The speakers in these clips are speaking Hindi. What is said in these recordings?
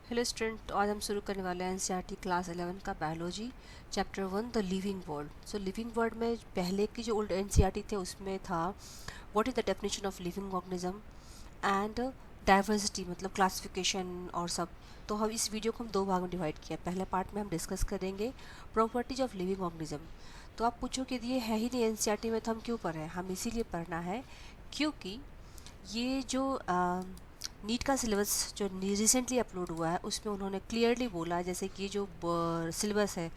हेलो स्टूडेंट, तो आज हम शुरू करने वाले हैं एनसीईआरटी क्लास 11 का biology chapter 1 the living world. So living world में पहले की जो ओल्ड एनसीईआरटी थे उसमें था what is the definition of living organism and diversity, मतलब क्लासिफिकेशन और सब। तो हम इस वीडियो को हम दो भाग में डिवाइड किया। पहले पार्ट में हम डिस्कस करेंगे प्रॉपर्टीज ऑफ लिविंग ऑर्गेनिज्म। तो आप पूछो कि ये है ही नहीं एनसीईआरटी में तो हम क्यों पढ़ रहे हैं। हम इसीलिए पढ़ना है क्योंकि ये जो नीट का सिलेबस जो रिसेंटली अपलोड हुआ है उसमें उन्होंने क्लियरली बोला, जैसे कि ये जो सिलेबस है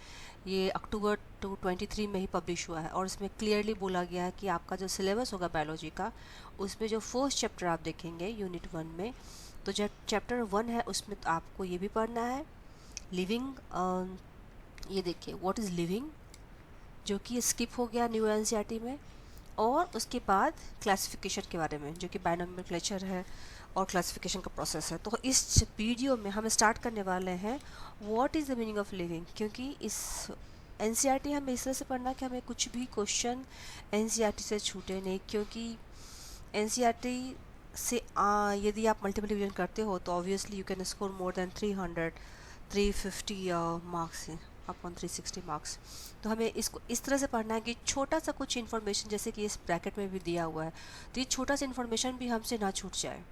ये अक्टूबर 2023 में ही पब्लिश हुआ है और इसमें क्लियरली बोला गया है कि आपका जो सिलेबस होगा बायोलॉजी का उसमें जो फर्स्ट चैप्टर आप देखेंगे यूनिट 1 में, तो जब चैप्टर 1 है उसमें तो आपको ये भी पढ़ना है लिविंग। ये देखिए व्हाट इज़ लिविंग, जो कि स्किप हो गया न्यू एनसीईआरटी में, और उसके बाद क्लासिफिकेशन के बारे में जो कि बायनोमेनक्लेचर है और क्लासिफिकेशन का प्रोसेस है। तो इस वीडियो में हम स्टार्ट करने वाले हैं what is the meaning of living, क्योंकि इस एनसीईआरटी हमें इस तरह से पढ़ना कि हमें कुछ भी क्वेश्चन एनसीईआरटी से छूटे नहीं, क्योंकि एनसीईआरटी से यदि आप मल्टीपल डिवीजन करते हो तो obviously you can score more than 300 350 marks upon 360 marks. तो हमें इसको इस तरह से पढ़ना है कि छोटा सा कुछ इन्फॉर्मेशन, जैसे कि इस ब्रैकेट में भी दिया हुआ है, तो ये छोटा सा इन्फॉर्मेशन भी हमसे ना छूट जाए।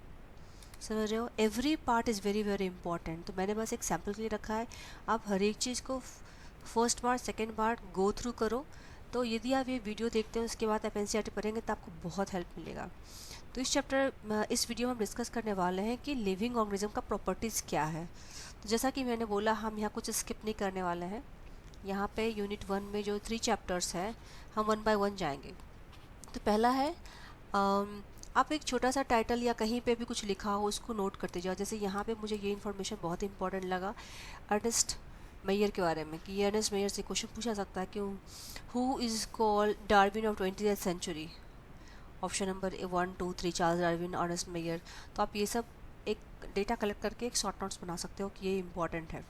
समझ रहे हो, every part is very very important. तो मैंने बस एक सैम्पल के लिए रखा है, आप हर एक चीज़ को फर्स्ट बार सेकेंड बार गो थ्रू करो। तो यदि आप ये वीडियो देखते हो उसके बाद आप एनसीईआरटी पढ़ेंगे तो आपको बहुत हेल्प मिलेगा। तो इस वीडियो में हम डिस्कस करने वाले हैं कि लिविंग ऑर्गेनिज्म का प्रॉपर्टीज़ क्या है। तो जैसा कि मैंने बोला, हम यहाँ कुछ स्किप नहीं करने वाले हैं। यहाँ पे यूनिट 1 में जो 3 चैप्टर्स हैं हम 1 बाय 1 जाएंगे। तो पहला है आप एक छोटा सा टाइटल या कहीं पे भी कुछ लिखा हो उसको नोट करते जाओ। जैसे यहाँ पे मुझे ये इन्फॉर्मेशन बहुत इंपॉर्टेंट लगा अर्नेस्ट मेयर के बारे में, कि ये अर्नेस्ट मेयर से क्वेश्चन पूछा सकता है कि who is called Darwin of 20th century. Option number 1 2 3 Charles Darwin, Ernest Mayr. तो आप ये सब एक डेटा कलेक्ट करके एक शॉर्ट नोट्स बना सकते हो कि ये इंपॉर्टेंट है,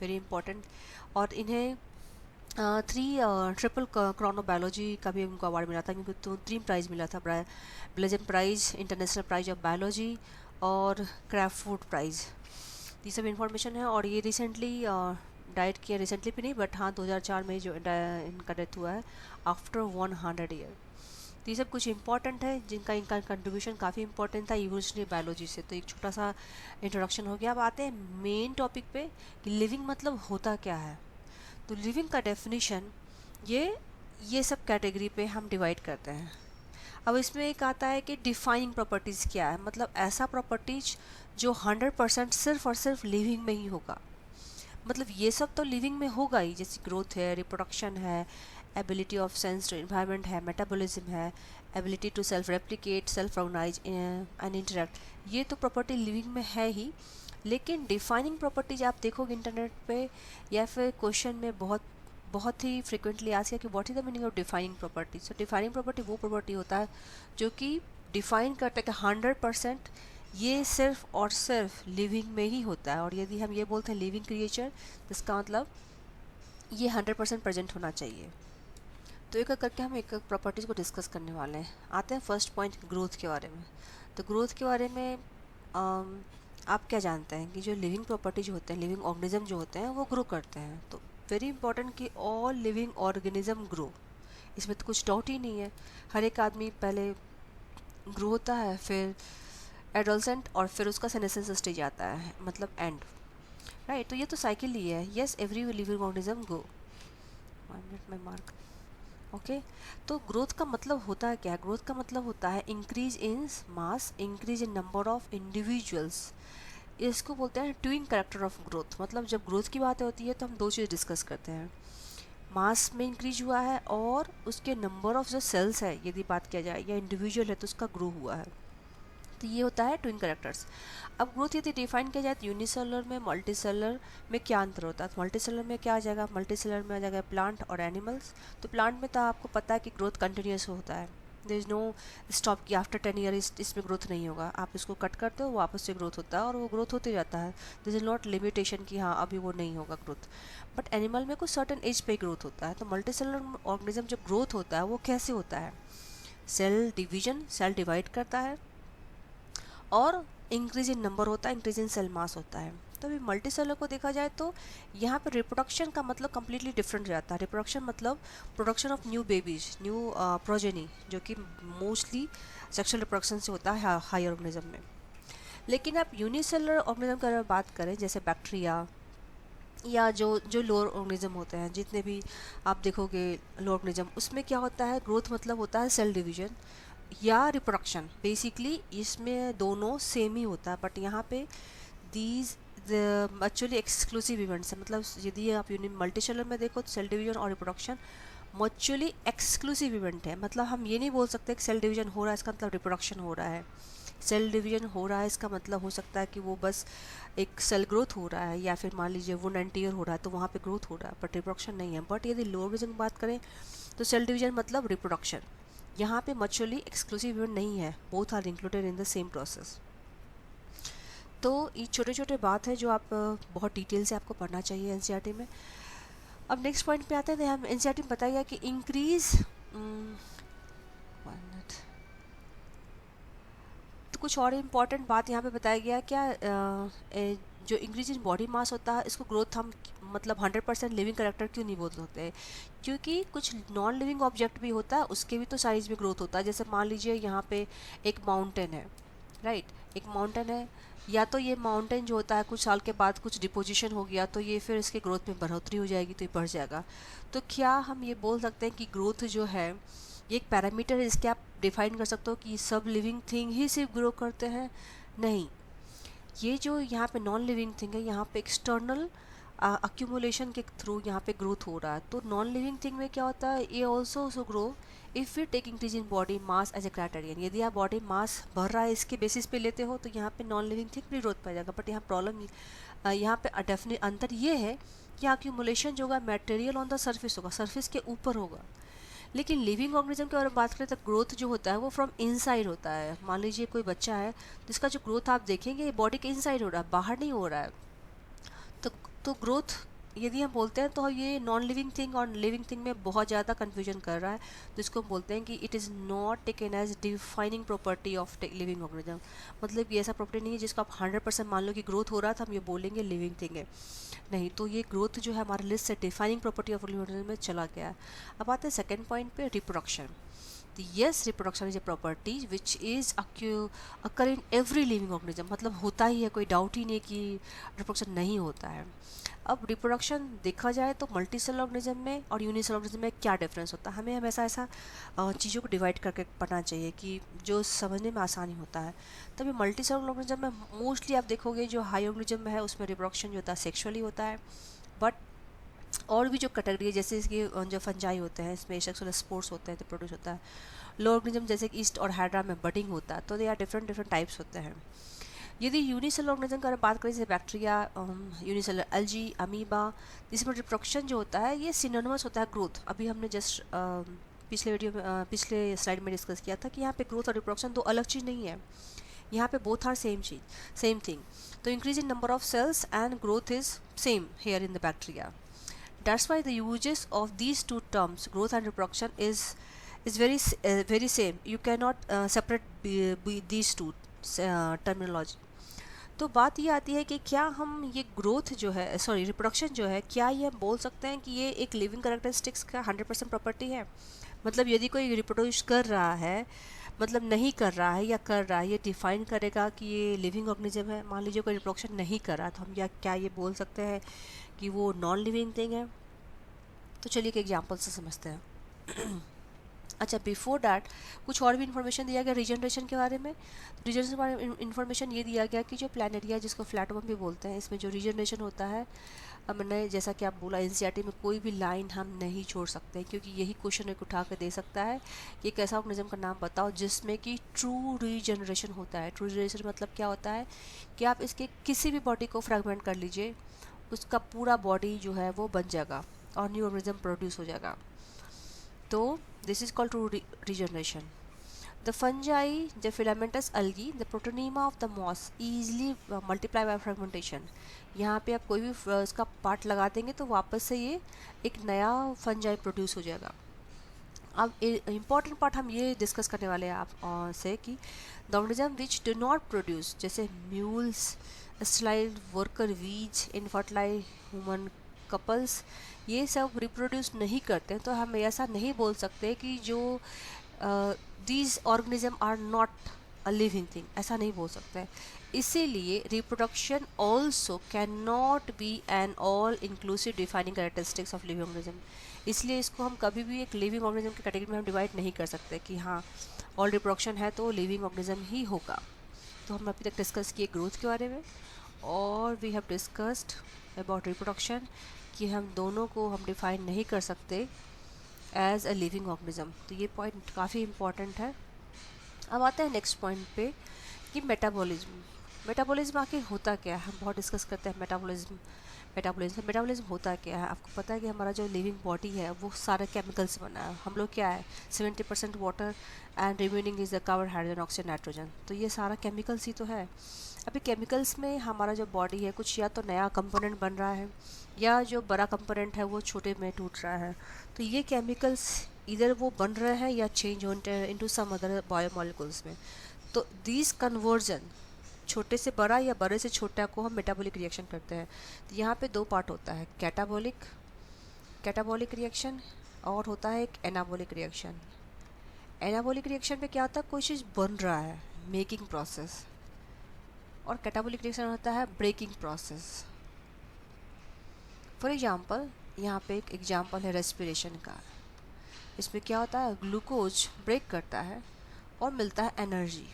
वेरी इंपॉर्टेंट। और इन्हें ट्रिपल क्रोनोबायोलॉजी का भी उनको अवार्ड मिला था, क्योंकि तो 3 प्राइज़ मिला था, Balzan prize, international prize of biology और क्राफ्ट फूड प्राइज़। ये सब इन्फॉर्मेशन है और ये रिसेंटली डाइट किया, रिसेंटली भी नहीं बट हाँ 2004 में जो इनका डेथ हुआ है आफ्टर 100 ईयर। तो ये सब कुछ इंपॉर्टेंट है जिनका इनका कंट्रीब्यूशन काफ़ी इंपॉर्टेंट था इवोल्यूशनरी बायोलॉजी से। तो एक छोटा सा इंट्रोडक्शन हो गया। अब आते हैं मेन टॉपिक पे कि लिविंग मतलब होता क्या है। तो लिविंग का डेफिनेशन ये सब कैटेगरी पे हम डिवाइड करते हैं। अब इसमें एक आता है कि डिफाइनिंग प्रॉपर्टीज़ क्या है, मतलब ऐसा प्रॉपर्टीज जो 100% सिर्फ और सिर्फ लिविंग में ही होगा। मतलब ये सब तो लिविंग में होगा ही, जैसे ग्रोथ है, रिप्रोडक्शन है, ability of sense to environment है, मेटाबॉलिज्म है, ability to self replicate, self organise and interact, ये तो प्रॉपर्टी लिविंग में है ही। लेकिन डिफाइनिंग प्रॉपर्टीज आप देखोगे इंटरनेट पे या फिर क्वेश्चन में बहुत ही फ्रिक्वेंटली आस्क किया कि what is the meaning of defining property. So defining property वो प्रॉपर्टी होता है जो कि डिफाइन करता है कि 100% ये सिर्फ और सिर्फ लिविंग में ही होता है। और यदि हम ये बोलते हैं लिविंग क्रिएचर, तो इसका मतलब ये 100% प्रेजेंट होना चाहिए। तो एक एक करके हम एक एक प्रॉपर्टीज़ को डिस्कस करने वाले हैं। आते हैं फर्स्ट पॉइंट ग्रोथ के बारे में। तो ग्रोथ के बारे में आप क्या जानते हैं कि जो लिविंग प्रॉपर्टी जो होते हैं, लिविंग ऑर्गेनिज्म जो होते हैं वो ग्रो करते हैं। तो वेरी इंपॉर्टेंट कि ऑल लिविंग ऑर्गेनिज्म ग्रो, इसमें तो कुछ डाउट ही नहीं है। हर एक आदमी पहले ग्रो होता है, फिर एडोलसेंट, और फिर उसका सेनेसेंस स्टेज आता है, मतलब एंड, राइट। तो ये तो साइकिल ही है। Yes, every living organism grow. 1 minute में मार्क, ओके। तो ग्रोथ का मतलब होता है क्या? ग्रोथ का मतलब होता है increase in mass, increase in number of individuals. इसको बोलते हैं ट्विन कैरेक्टर ऑफ ग्रोथ। मतलब जब ग्रोथ की बात होती है तो हम दो चीज़ डिस्कस करते हैं, मास में इंक्रीज हुआ है और उसके नंबर ऑफ जो सेल्स है यदि बात किया जाए, या इंडिविजुअल है तो उसका ग्रो हुआ है। तो ये होता है ट्विन कैरेक्टर्स। अब ग्रोथ यदि डिफाइन किया जाए तो यूनिसेलुलर में मल्टी सेलुलर में क्या अंतर होता है? तो मल्टी सेलुलर में क्या आ जाएगा? मल्टी सेलुलर में आ जाएगा प्लांट और एनिमल्स। तो प्लांट में तो आपको पता है कि ग्रोथ कंटिन्यूस होता है, देयर इज़ नो स्टॉप कि आफ्टर 10 ईयर इसमें ग्रोथ नहीं होगा। आप इसको कट करते हो वापस से ग्रोथ होता है और वो ग्रोथ होते जाता है। दिस इज़ नॉट लिमिटेशन कि हाँ अभी वो नहीं होगा ग्रोथ। बट एनिमल में कुछ सर्टन एज पे ग्रोथ होता है। तो मल्टी सेलुलर ऑर्गेनिज्म जब ग्रोथ होता है वो कैसे होता है? सेल डिवीजन, सेल डिवाइड करता है और इंक्रीज इन नंबर होता है, इंक्रीज इन सेल मास होता है। तो अभी मल्टी सेलर को देखा जाए तो यहाँ पर रिप्रोडक्शन का मतलब कम्प्लीटली डिफरेंट रहता है। रिप्रोडक्शन मतलब production of new babies, new progeny, जो कि मोस्टली सेक्सुअल रिप्रोडक्शन से होता है हायर ऑर्गेनिज्म में। लेकिन आप यूनिसेलर ऑर्गेनिज्म की अगर बात करें, जैसे बैक्टीरिया या जो जो लोअर ऑर्गेनिज्म होते हैं, जितने भी आप देखोगे लोअर ऑर्गेनिज्म, उसमें क्या होता है, ग्रोथ मतलब होता है सेल डिवीजन या रिप्रोडक्शन। बेसिकली इसमें दोनों सेम ही होता है, बट यहाँ पे दीज एक्चुअली एक्सक्लूसिव इवेंट्स है। मतलब यदि आप मल्टीसेलर में देखो तो सेल डिवीजन और रिप्रोडक्शन मच्युअली एक्सक्लूसिव इवेंट है। मतलब हम ये नहीं बोल सकते कि सेल डिवीजन हो रहा है इसका मतलब रिप्रोडक्शन हो रहा है। सेल डिवीजन हो रहा है इसका मतलब हो सकता है कि वो बस एक सेल ग्रोथ हो रहा है, या फिर मान लीजिए वुंड एंड टीयर हो रहा है तो वहाँ पे ग्रोथ हो रहा है, बट रिप्रोडक्शन नहीं है। बट यदि लोअर ऑर्गेनिज्म की बात करें तो सेल डिवीजन मतलब रिप्रोडक्शन। यहाँ पे मच्युअली एक्सक्लूसिव इवेंट नहीं है, both are included in the same process. तो ये छोटे छोटे बात है जो आप बहुत डिटेल से आपको पढ़ना चाहिए एनसीईआरटी में। अब नेक्स्ट पॉइंट पे आते हैं। हम एनसीईआरटी में बताया कि इंक्रीज तो कुछ और इम्पॉर्टेंट बात यहाँ पे बताया गया क्या, जो इंक्रीज इन बॉडी मास होता है इसको ग्रोथ हम मतलब 100% लिविंग करेक्टर क्यों नहीं बोल सकते, क्योंकि कुछ नॉन लिविंग ऑब्जेक्ट भी होता है, उसके भी तो साइज में ग्रोथ होता है। जैसे मान लीजिए यहाँ पे एक माउंटेन है, राइट, एक माउंटेन है, या तो ये माउंटेन जो होता है कुछ साल के बाद कुछ डिपोजिशन हो गया तो ये फिर इसके ग्रोथ में बढ़ोतरी हो जाएगी तो ये बढ़ जाएगा। तो क्या हम ये बोल सकते हैं कि ग्रोथ जो है ये एक पैरामीटर है, इसके आप डिफाइन कर सकते हो कि सब लिविंग थिंग ही सिर्फ ग्रो करते हैं? नहीं, ये जो यहाँ पे नॉन लिविंग थिंग है यहाँ पे एक्सटर्नल अक्यूमुलेशन के थ्रू यहाँ पे ग्रोथ हो रहा है। तो नॉन लिविंग थिंग में क्या होता है, ये also grow if you take increase in body mass as a criterion. यदि आप बॉडी मास बढ़ रहा है इसके बेसिस पे लेते हो तो यहाँ पे नॉन लिविंग थिंग भी ग्रोथ पाई जाएगा। बट यहाँ प्रॉब्लम यहाँ पे डेफिनेट अंतर ये है कि अक्यूमुलेशन जो होगा मटेरियल ऑन द सर्फेस होगा, सर्फेस के ऊपर होगा। लेकिन लिविंग ऑर्गेनिज्म के बारे में बात करें तो ग्रोथ जो होता है वो फ्रॉम इनसाइड होता है। मान लीजिए कोई बच्चा है जिसका जो ग्रोथ आप देखेंगे बॉडी के इनसाइड हो रहा है, बाहर नहीं हो रहा है। तो तो ग्रोथ यदि हम बोलते हैं तो ये नॉन लिविंग थिंग और लिविंग थिंग में बहुत ज़्यादा कन्फ्यूजन कर रहा है। तो इसको हम बोलते हैं कि it is not taken as defining property of living organism. मतलब ये ऐसा प्रॉपर्टी नहीं है जिसको आप 100% मान लो कि ग्रोथ हो रहा था हम ये बोलेंगे लिविंग थिंग है, नहीं। तो ये ग्रोथ जो है हमारे लिस्ट से defining property of living organism में चला गया है। अब आते हैं सेकेंड पॉइंट पे, reproduction. yes, reproduction is a property which is occur in every living organism। मतलब होता ही है, कोई डाउट ही नहीं कि रिप्रोडक्शन नहीं होता है। अब रिप्रोडक्शन देखा जाए तो मल्टी सेलुलर ऑर्गेनिज्म में और यूनिसेलुलर ऑर्गेनिज्म में क्या डिफरेंस होता है, हमें हमेशा ऐसा चीज़ों को डिवाइड करके पढ़ना चाहिए कि जो समझने में आसानी होता है। तभी मल्टी सेलुलर ऑर्गेनिज्म में मोस्टली आप देखोगे जो हाई ऑर्गेनिज्म में है उसमें रिप्रोडक्शन जो होता है सेक्सुअली होता है। बट और भी जो कैटेगरी है जैसे इसके जो फंजाई होते हैं इसमें सेक्सुअल स्पोर्ट्स होते हैं तो प्रोड्यूस होता है। लो ऑर्गेनिज्म जैसे कि ईस्ट और हाइड्रा में बडिंग होता है। तो they are different different types होते हैं। यदि यूनिसेलुलर ऑर्गेनिज्म की अगर बात करें जैसे बैक्टीरिया, यूनिसेलुलर एल्गी, अमीबा, इसमें रिप्रोडक्शन जो होता है ये सिनोनिमस होता है ग्रोथ। अभी हमने जस्ट पिछले वीडियो में पिछले स्लाइड में डिस्कस किया था कि यहाँ पे ग्रोथ और रिप्रोडक्शन दो अलग चीज़ नहीं है, यहाँ पे बोथ आर सेम चीज, सेम थिंग। तो increase in number of cells and growth is same here in the bacteria. That's why the uses of these two terms, growth and reproduction, is very same. You cannot separate these two terminology. तो बात ये आती है कि क्या हम ये ग्रोथ जो है सॉरी रिप्रोडक्शन जो है क्या ये हम बोल सकते हैं कि ये एक लिविंग कैरेक्टरिस्टिक्स का 100% प्रॉपर्टी है? मतलब यदि कोई रिप्रोड्यूस कर रहा है, मतलब नहीं कर रहा है या कर रहा है, ये डिफाइन करेगा कि ये लिविंग ऑर्गेनिज्म है। मान लीजिए कोई रिप्रोडक्शन नहीं कर रहा तो हम क्या ये बोल सकते हैं कि वो नॉन लिविंग थिंग है? तो चलिए एक एग्जांपल से समझते हैं। अच्छा, बिफोर डैट कुछ और भी इन्फॉर्मेशन दिया गया रीजनरेशन के बारे में। रीजनरेशन के बारे में इन्फॉर्मेशन ये दिया गया कि जो प्लानेरिया जिसको फ्लैटवर्म भी बोलते हैं, इसमें जो रीजनरेशन होता है, मैंने जैसा कि आप बोला एनसीईआरटी में कोई भी लाइन हम नहीं छोड़ सकते क्योंकि यही क्वेश्चन एक उठा कर दे सकता है कि एक ऐसा ऑर्गेनिज्म का नाम बताओ जिसमें कि ट्रू रीजनरेशन होता है। ट्रू रीजनरेशन मतलब क्या होता है कि आप इसके किसी भी बॉडी को फ्रेगमेंट कर लीजिए, उसका पूरा बॉडी जो है वो बन जाएगा और न्यू ऑर्गेनिज्म प्रोड्यूस हो जाएगा। तो this is called true regeneration. The fungi, the filamentous algae, the protonema of the moss easily multiply by fragmentation. यहाँ पे आप कोई भी इसका पार्ट लगा देंगे तो वापस से ये एक नया फंजाई प्रोड्यूस हो जाएगा। अब इम्पॉर्टेंट पार्ट हम ये डिस्कस करने वाले हैं आप से कि the organism which do not produce, जैसे म्यूल्स, स्लाइड वर्कर वीज, इनफर्टिलाइज ह्यूमन कपल्स, ये सब रिप्रोड्यूस नहीं करते हैं, तो हम ऐसा नहीं बोल सकते कि जो these organism are not a living thing, ऐसा नहीं बोल सकते हैं। इसीलिए reproduction also can not be an all inclusive defining characteristics of living organism. इसलिए इसको हम कभी भी एक लिविंग ऑर्गेनिज्म की कैटेगरी में हम डिवाइड नहीं कर सकते कि हाँ ऑल रिप्रोडक्शन है तो लिविंग ऑर्गेनिज्म ही होगा। तो हम अभी तक डिस्कस किए ग्रोथ के बारे में, और we have discussed about reproduction कि हम दोनों को हम डिफाइन नहीं कर सकते एज अ लिविंग ऑर्गेनिज्म। तो ये पॉइंट काफ़ी इम्पॉर्टेंट है। अब आते हैं नेक्स्ट पॉइंट पे कि मेटाबॉलिज्म। मेटाबॉलिज्म आखिर होता क्या है, हम बहुत डिस्कस करते हैं मेटाबॉलिज्म। मेटाबॉलिज्म होता क्या है, आपको पता है कि हमारा जो लिविंग बॉडी है वो सारे केमिकल्स बना है। हम लोग क्या है 70% water and remaining is the carbon, hydrogen, oxygen, nitrogen, तो ये सारा केमिकल्स ही तो है। अभी केमिकल्स में हमारा जो बॉडी है कुछ या तो नया कंपोनेंट बन रहा है या जो बड़ा कंपोनेंट है वो छोटे में टूट रहा है। तो ये केमिकल्स इधर वो बन रहे हैं या चेंज होते हैं इनटू सम अदर बायोमोलिकुल्स में। तो दिस कन्वर्जन, छोटे से बड़ा या बड़े से छोटा को हम मेटाबॉलिक रिएक्शन करते हैं। तो यहाँ पे दो पार्ट होता है, कैटाबॉलिक रिएक्शन और होता है एक एनाबॉलिक रिएक्शन। एनाबॉलिक रिएक्शन में क्या होता है, कोई चीज़ बन रहा है, मेकिंग प्रोसेस, और कैटाबॉलिक रिएक्शन होता है ब्रेकिंग प्रोसेस। फॉर एग्जांपल यहाँ पे एक एग्जांपल है रेस्पिरेशन का। इसमें क्या होता है, ग्लूकोज ब्रेक करता है और मिलता है एनर्जी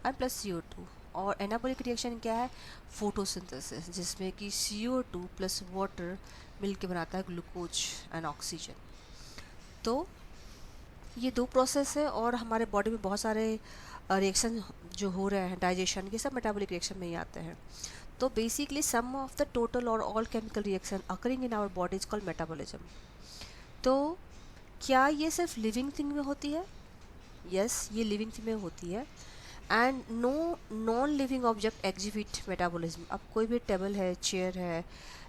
और प्लस CO2। और एनाबॉलिक रिएक्शन क्या है, फोटोसिंथेसिस, जिसमें कि CO2 प्लस वाटर मिल के बनाता है ग्लूकोज एंड ऑक्सीजन। तो ये दो प्रोसेस है और हमारे बॉडी में बहुत सारे रिएक्शन जो हो रहे हैं, डाइजेशन, ये सब मेटाबॉलिक रिएक्शन में ही आते हैं। तो basically sum of the total और all chemical reaction occurring in our body is called metabolism. तो क्या ये सिर्फ लिविंग थिंग में होती है? यस, ये लिविंग थिंग में होती है। And no non living object exhibit metabolism. अब कोई भी टेबल है, चेयर है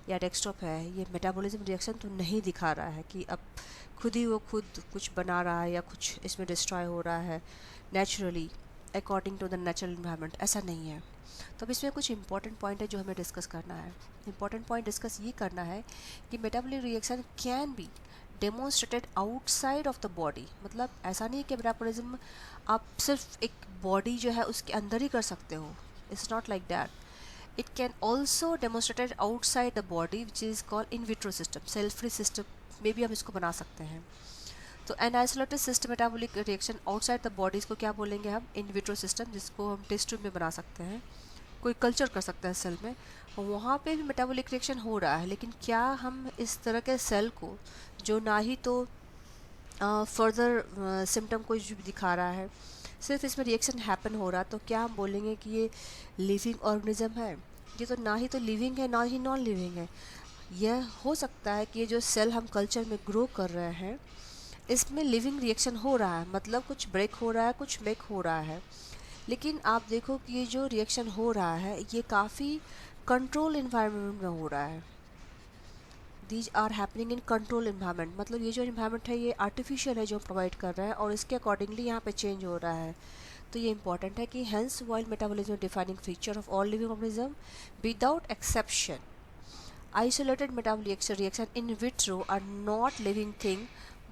या डेस्कटॉप है, ये मेटाबॉलिज्म रिएक्शन तो नहीं दिखा रहा है कि अब खुद ही वो खुद कुछ बना रहा है या कुछ इसमें डिस्ट्रॉय हो रहा है naturally according to the natural environment, ऐसा नहीं है। तो अब इसमें कुछ इंपॉर्टेंट पॉइंट है जो हमें डिस्कस करना है। इंपॉर्टेंट पॉइंट डिस्कस ये करना है कि metabolic reaction can be demonstrated outside of the body. मतलब ऐसा नहीं है कि मेटाबॉलिज्म आप सिर्फ एक बॉडी जो है उसके अंदर ही कर सकते हो, it's not like that. It can also demonstrated outside the body which is called in vitro system, cell free system में भी हम इसको बना सकते हैं। तो an isolated system metabolic reaction outside the body, इसको क्या बोलेंगे हम, इन विट्रो सिस्टम, जिसको हम टेस्ट ट्यूब में बना सकते हैं, कोई कल्चर कर सकता है सेल में, वहाँ पे भी मेटाबॉलिक रिएक्शन हो रहा है। लेकिन क्या हम इस तरह के सेल को जो ना ही तो फर्दर सिम्टम कोई भी दिखा रहा है, सिर्फ इसमें रिएक्शन हैपन हो रहा, तो क्या हम बोलेंगे कि ये लिविंग ऑर्गेनिज्म है? ये तो ना ही तो लिविंग है ना ही नॉन लिविंग है। यह हो सकता है कि ये जो सेल हम कल्चर में ग्रो कर रहे हैं इसमें लिविंग रिएक्शन हो रहा है, मतलब कुछ ब्रेक हो रहा है, कुछ मेक हो रहा है। लेकिन आप देखो कि ये जो रिएक्शन हो रहा है ये काफ़ी कंट्रोल इन्वायरमेंट में हो रहा है। These are happening in control environment, मतलब ये जो इन्वायरमेंट है ये आर्टिफिशियल है जो प्रोवाइड कर रहा है और इसके अकॉर्डिंगली यहाँ पे चेंज हो रहा है। तो ये इंपॉर्टेंट है कि hence while metabolism defining feature of all living organism without exception, isolated metabolic reaction in vitro are not living thing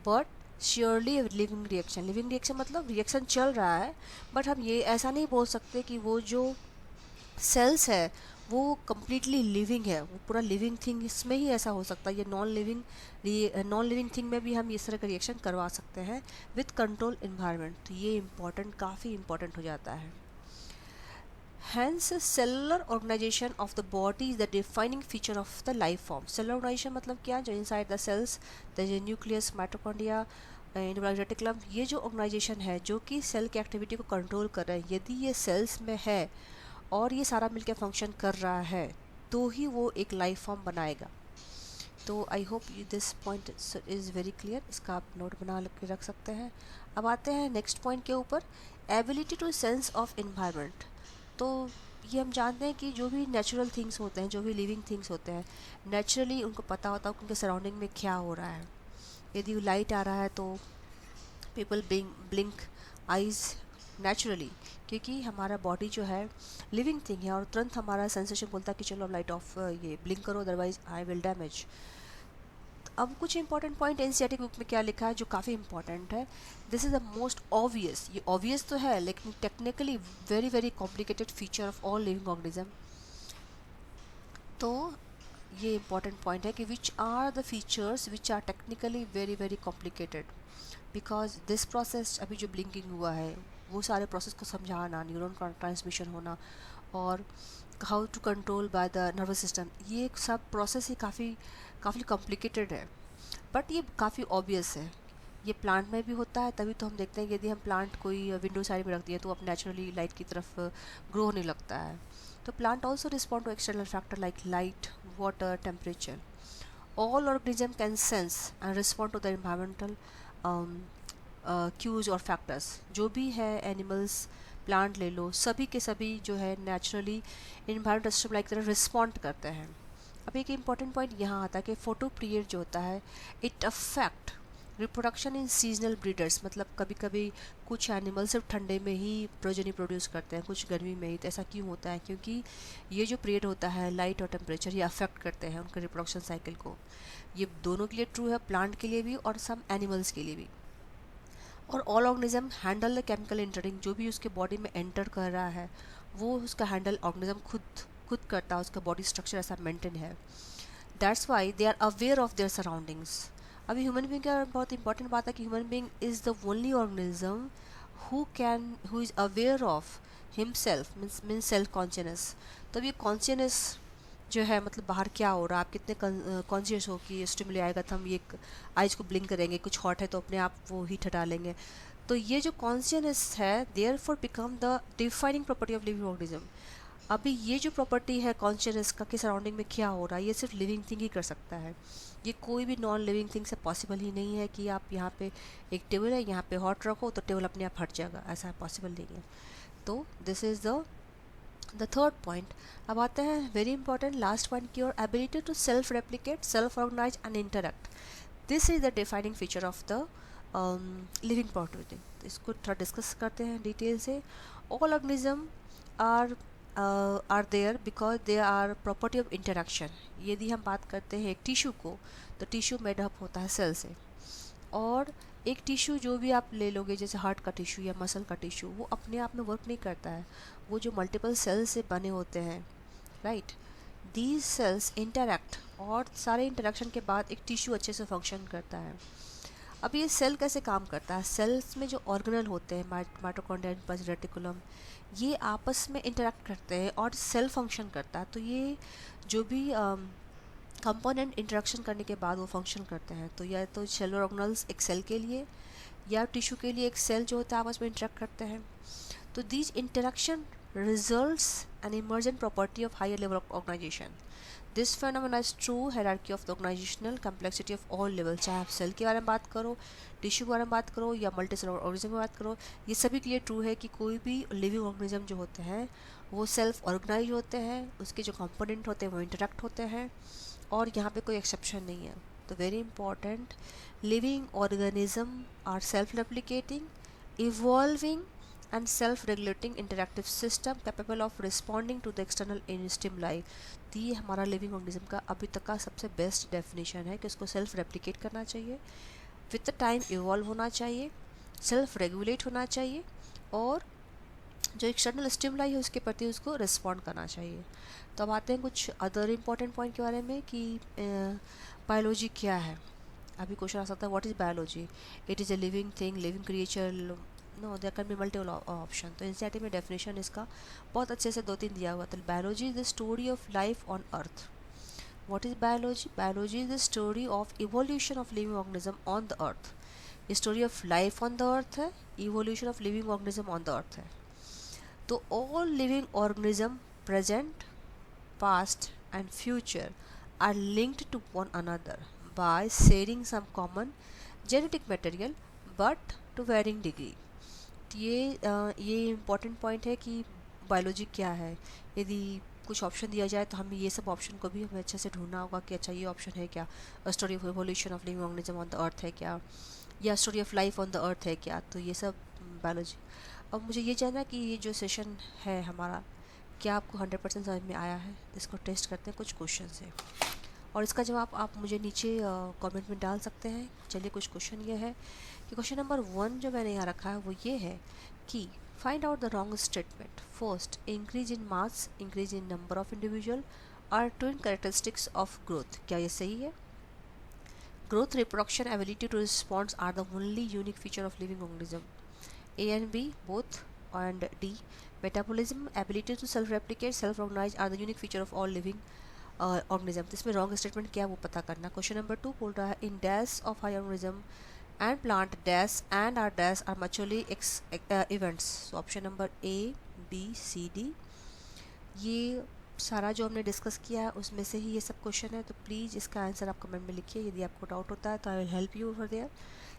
but surely living reaction. Living reaction मतलब रिएक्शन चल रहा है, बट हम ये ऐसा नहीं बोल सकते कि वो जो सेल्स है वो कम्प्लीटली लिविंग है, वो पूरा लिविंग थिंग इसमें ही ऐसा हो सकता है। ये नॉन लिविंग थिंग में भी हम इस तरह का रिएक्शन करवा सकते हैं विथ कंट्रोल इन्वायरमेंट। तो ये इम्पॉर्टेंट, काफ़ी इम्पॉर्टेंट हो जाता है। Hence, cellular organization of the body is the defining feature of the life form. Cellular organization मतलब क्या, जो inside the cells, the nucleus, mitochondria, endoplasmic reticulum, ये जो ऑर्गेनाइजेशन है जो कि सेल की एक्टिविटी को कंट्रोल कर रहा है, यदि ये सेल्स में है और ये सारा मिलकर फंक्शन कर रहा है तो ही वो एक लाइफ फॉर्म बनाएगा। तो I hope this point is very clear, इसका आप नोट बना के रख सकते हैं। अब आते हैं नेक्स्ट पॉइंट के ऊपर, ability to sense of environment. तो ये हम जानते हैं कि जो भी नेचुरल थिंग्स होते हैं, जो भी लिविंग थिंग्स होते हैं, नेचुरली उनको पता होता है कि उनके सराउंडिंग में क्या हो रहा है। यदि लाइट आ रहा है तो पीपल ब्लिंक आइज नेचुरली, क्योंकि हमारा बॉडी जो है लिविंग थिंग है और तुरंत हमारा सेंसेशन बोलता है कि चलो अब लाइट ऑफ ये ब्लिंक करो अदरवाइज आई विल डैमेज। अब कुछ इंपॉर्टेंट पॉइंट एनसीईआरटी बुक में क्या लिखा है जो काफ़ी इंपॉर्टेंट है। This is the most obvious, ये ऑब्वियस तो है लेकिन technically very very complicated feature of all living organism. तो ये इंपॉर्टेंट पॉइंट है कि which are the features which are technically very very complicated, because this process अभी जो ब्लिंकिंग हुआ है वो सारे प्रोसेस को समझाना, न्यूरॉन का ट्रांसमिशन होना और how to control by the nervous system, ये सब प्रोसेस ही काफ़ी कॉम्प्लिकेटेड है, बट ये काफ़ी ऑब्वियस है। ये प्लांट में भी होता है, तभी तो हम देखते हैं कि यदि हम प्लांट कोई विंडो साइड में रख दिए तो अब नेचुरली लाइट की तरफ ग्रो होने लगता है। तो plant also respond to external factor like light, water, temperature. All organism can sense and respond to the environmental cues और फैक्टर्स। जो भी है एनिमल्स, प्लांट ले लो, सभी के सभी जो है नेचुरली इन्वायरमेंटल सिस्टम लाइक तरह रिस्पॉन्ड करते हैं। अब एक इम्पॉर्टेंट पॉइंट यहाँ आता है कि फोटो पीरियड जो होता है it affect reproduction in seasonal breeders, मतलब कभी कभी कुछ एनिमल सिर्फ ठंडे में ही प्रोजेनी प्रोड्यूस करते हैं, कुछ गर्मी में ही। तो ऐसा क्यों होता है? क्योंकि ये जो पीरियड होता है लाइट और टेम्परेचर ये अफेक्ट करते हैं उनके रिप्रोडक्शन साइकिल को। ये दोनों के लिए ट्रू है, प्लांट के लिए भी और सम एनिमल्स के लिए भी। और all organism handle the chemical entering, जो भी उसके बॉडी में एंटर कर रहा है वो उसका हैंडल ऑर्गेनिज्म खुद करता है, उसका बॉडी स्ट्रक्चर ऐसा मेंटेन है। That's why they are aware of their surroundings. अभी ह्यूमन बींग का बहुत इंपॉर्टेंट बात है कि human being is the only organism who is aware of himself, means self consciousness. तो ये कॉन्शियसनेस जो है मतलब बाहर क्या हो रहा है, आप कितने कॉन्शियस हो कि स्टिमुली आएगा तो हम ये आइज को ब्लिंक करेंगे, कुछ हॉट है तो अपने आप वो हीट हटा लेंगे। तो ये जो कॉन्शियसनेस है therefore become the defining property of living organism. अभी ये जो प्रॉपर्टी है कॉन्शियसनेस का कि सराउंडिंग में क्या हो रहा है, ये सिर्फ लिविंग थिंग ही कर सकता है। ये कोई भी नॉन लिविंग थिंग से पॉसिबल ही नहीं है कि आप यहाँ पे एक टेबल है यहाँ पे हॉट रखो तो टेबल अपने आप हट जाएगा, ऐसा पॉसिबल नहीं है। तो this is the third point. अब आते हैं वेरी इंपॉर्टेंट लास्ट पॉइंट की ओर, ability to self replicate, self organise and interact. This is the defining feature of the living property. इसको थोड़ा डिस्कस करते हैं डिटेल से। All organism are there because they are property of interaction. यदि हम बात करते हैं एक टिश्यू को, तो टिश्यू मेडअप होता है सेल से, और एक टिश्यू जो भी आप ले लोगे जैसे हार्ट का टिश्यू या मसल का टिश्यू, वो अपने आप में वर्क नहीं करता है, वो जो मल्टीपल सेल्स से बने होते हैं, राइट, दीज सेल्स इंटरैक्ट और सारे इंटरेक्शन के बाद एक टिश्यू अच्छे से फंक्शन करता है। अब ये सेल कैसे काम करता है? सेल्स में जो ऑर्गेनल होते हैं माइटोकॉन्ड्रिया, रेटिकुलम, ये आपस में इंटरेक्ट करते हैं और सेल फंक्शन करता है। तो ये जो भी कंपोनेंट इंटरेक्शन करने के बाद वो फंक्शन करते हैं, तो या तो सेलुलर ऑर्गेनल्स एक सेल के लिए या टिश्यू के लिए एक सेल जो होता है आपस में इंटरेक्ट करते हैं। तो these interaction results an emergent property of higher level of organization. This phenomena is true hierarchy of the organizational complexity of all levels। चाहे आप सेल के बारे में बात करो, टिश्यू के बारे में बात करो या मल्टी सेलुलर ऑर्गेनिज्म में बात करो, ये सभी के लिए ट्रू है कि कोई भी लिविंग ऑर्गेनिज्म जो होते हैं वो सेल्फ ऑर्गेनाइज होते हैं, उसके जो कंपोनेंट होते हैं वो इंटरेक्ट होते हैं, और यहाँ पे कोई एक्सेप्शन नहीं है। तो very important, living organism are self replicating, evolving and self-regulating interactive system capable of responding to the external stimuli। तो ये हमारा लिविंग ऑर्गेनिज्म का अभी तक का सबसे बेस्ट डेफिनेशन है कि उसको सेल्फ रेप्लिकेट करना चाहिए, विद द टाइम इवॉल्व होना चाहिए, सेल्फ रेगुलेट होना चाहिए, और जो एक्सटर्नल स्टिमुलाई है उसके प्रति उसको रिस्पॉन्ड करना चाहिए। तो अब आते हैं कुछ अदर इम्पॉर्टेंट पॉइंट के बारे में कि बायोलॉजी क्या है। अभी क्वेश्चन आ सकता है what is biology? It is a living thing, living creature, no there can be multiple option. तो एनसीईआरटी में डेफिनेशन इसका बहुत अच्छे से 2-3 दिया हुआ। तो biology is the story of life on earth. What is biology? Biology is the story of evolution of living organism on the earth. Story of life on the earth है, evolution of living organism on the earth है। तो all living organism present, past and future are linked to one another by sharing some common genetic material but to varying degree. ये इम्पॉर्टेंट पॉइंट है कि बायोलॉजी क्या है। यदि कुछ ऑप्शन दिया जाए तो हमें ये सब ऑप्शन को भी हमें अच्छे से ढूंढना होगा कि अच्छा ये ऑप्शन है क्या, story of evolution of living organism on the earth है क्या, या story of life on the earth है क्या, तो ये सब बायोलॉजी। अब मुझे ये जानना है कि ये जो सेशन है हमारा, क्या आपको 100% समझ में आया है। इसको टेस्ट करते हैं कुछ क्वेश्चन से, और इसका जवाब आप मुझे नीचे कमेंट में डाल सकते हैं। चलिए कुछ क्वेश्चन ये है कि क्वेश्चन नंबर 1 जो मैंने यहाँ रखा है वो ये है कि find out the wrong statement. First, increase in mass, increase in number of individual are twin characteristics of growth. क्या ये सही है? Growth, reproduction, ability to respond are the only unique feature of living organism. A and B both, and D, metabolism, ability to self-replicate, self-organize are the unique feature of all living organism। तो इसमें रॉन्ग स्टेटमेंट क्या है वो पता करना। क्वेश्चन नंबर 2 बोल रहा है in dash of high organism and plant dash and are dash are mutually events. Option number A B C D, ये सारा जो हमने डिस्कस किया है उसमें से ही ये सब क्वेश्चन है। तो प्लीज़ इसका आंसर आप कमेंट में लिखिए। यदि आपको डाउट होता है तो I will help you over there,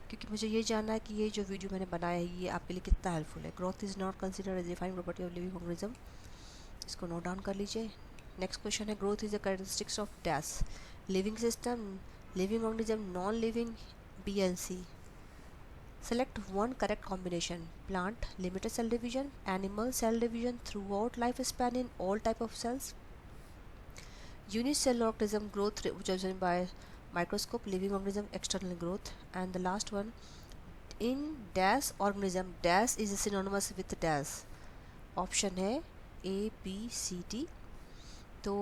क्योंकि मुझे ये जानना है कि ये जो वीडियो मैंने बनाया है ये आपके लिए कितना हेल्पफुल है। Growth is not considered as defined property of living organism, इसको नोट डाउन कर लीजिए। नेक्स्ट क्वेश्चन है growth is the characteristics of dash, living system, living organism, non living, B and C. Select one correct combination. Plant, limited cell division, animal cell division throughout lifespan in all type of cells. Unicellular organism growth represented by microscope, living organism external growth. And the last one, in dash organism, dash is synonymous with dash. Option है A B C D। तो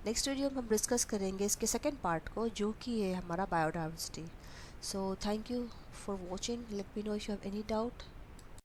नेक्स्ट वीडियो में हम डिस्कस करेंगे इसके सेकेंड पार्ट को, जो कि है हमारा biodiversity. So thank you for watching. Let me know if you have any doubt.